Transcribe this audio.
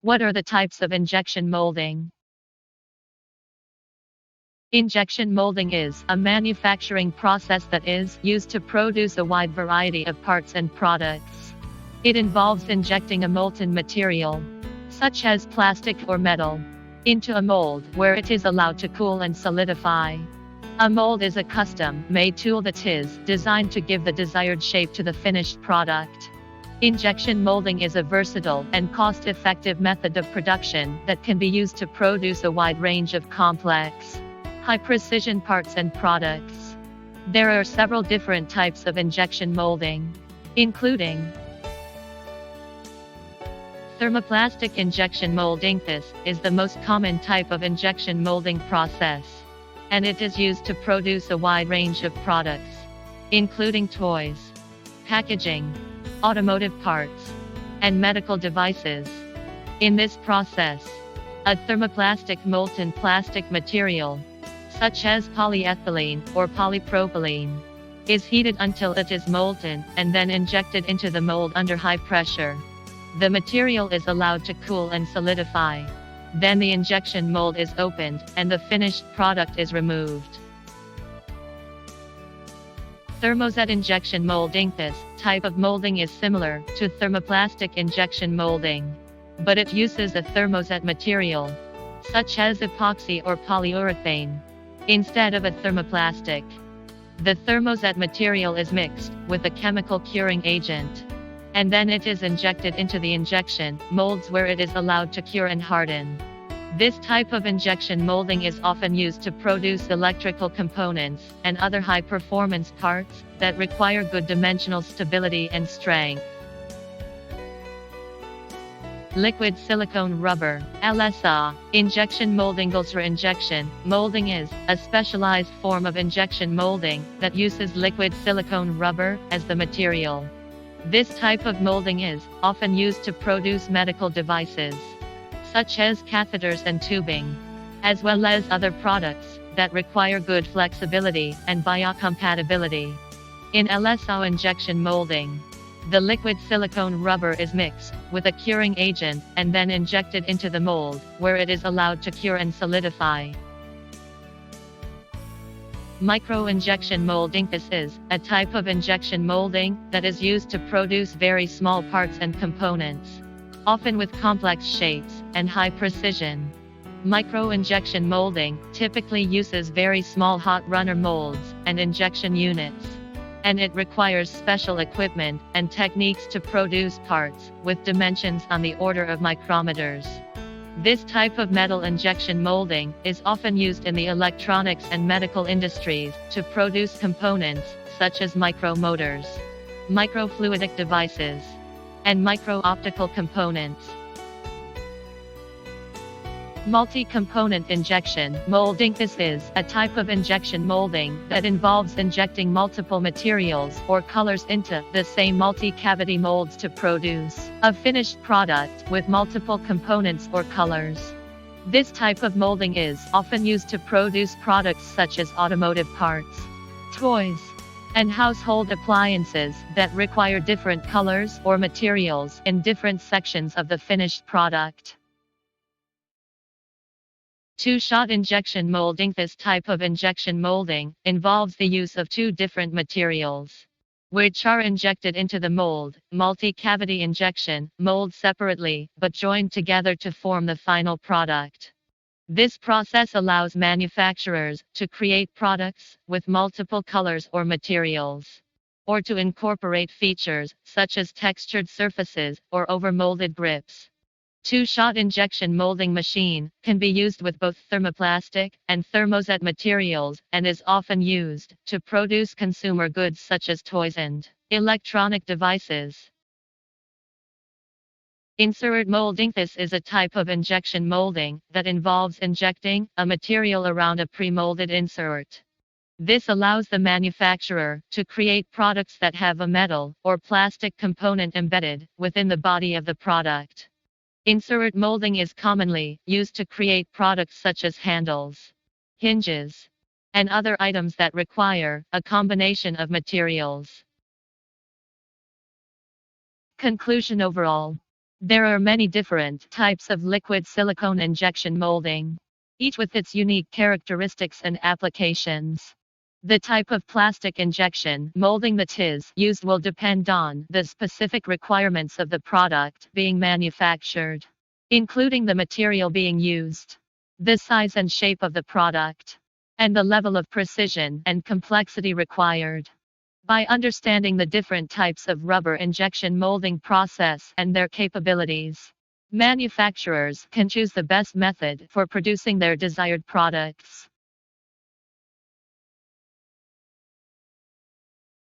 What are the types of injection molding? Injection molding is a manufacturing process that is used to produce a wide variety of parts and products. It involves injecting a molten material, such as plastic or metal, into a mold where it is allowed to cool and solidify. A mold is a custom-made tool that is designed to give the desired shape to the finished product. Injection molding is a versatile and cost-effective method of production that can be used to produce a wide range of complex, high-precision parts and products. There are several different types of injection molding, including thermoplastic injection molding. This is the most common type of injection molding process, and it is used to produce a wide range of products, including toys, packaging, automotive parts, and medical devices. In this process, a thermoplastic molten plastic material, such as polyethylene or polypropylene, is heated until it is molten and then injected into the mold under high pressure. The material is allowed to cool and solidify. Then the injection mold is opened and the finished product is removed. Thermoset injection molding. This type of molding is similar to thermoplastic injection molding, but it uses a thermoset material, such as epoxy or polyurethane, instead of a thermoplastic. The thermoset material is mixed with a chemical curing agent, and then it is injected into the injection molds where it is allowed to cure and harden. This type of injection molding is often used to produce electrical components and other high-performance parts that require good dimensional stability and strength. Liquid silicone rubber, LSA, injection molding. Ultra injection molding is a specialized form of injection molding that uses liquid silicone rubber as the material. This type of molding is often used to produce medical devices, such as catheters and tubing, as well as other products that require good flexibility and biocompatibility. In LSA injection molding, the liquid silicone rubber is mixed with a curing agent and then injected into the mold, where it is allowed to cure and solidify. Micro-injection molding. This is a type of injection molding that is used to produce very small parts and components, often with complex shapes and high precision. Micro-injection molding typically uses very small hot runner molds and injection units, and it requires special equipment and techniques to produce parts with dimensions on the order of micrometers. This type of metal injection molding is often used in the electronics and medical industries to produce components such as micromotors, microfluidic devices, and micro-optical components. Multi-component injection molding. This is a type of injection molding that involves injecting multiple materials or colors into the same multi-cavity molds to produce a finished product with multiple components or colors. This type of molding is often used to produce products such as automotive parts, toys, and household appliances that require different colors or materials in different sections of the finished product. Two-shot injection molding. This type of injection molding involves the use of two different materials, which are injected into the mold. Multi-cavity injection mold separately but joined together to form the final product. This process allows manufacturers to create products with multiple colors or materials, or to incorporate features such as textured surfaces or overmolded grips. Two-shot injection molding machine can be used with both thermoplastic and thermoset materials and is often used to produce consumer goods such as toys and electronic devices. Insert molding. This is a type of injection molding that involves injecting a material around a pre-molded insert. This allows the manufacturer to create products that have a metal or plastic component embedded within the body of the product. Insert molding is commonly used to create products such as handles, hinges, and other items that require a combination of materials. Conclusion. Overall, There are many different types of liquid silicone injection molding, each with its unique characteristics and applications. The type of plastic injection molding that is used will depend on the specific requirements of the product being manufactured, including the material being used, the size and shape of the product, and the level of precision and complexity required. By understanding the different types of rubber injection molding process and their capabilities, manufacturers can choose the best method for producing their desired products.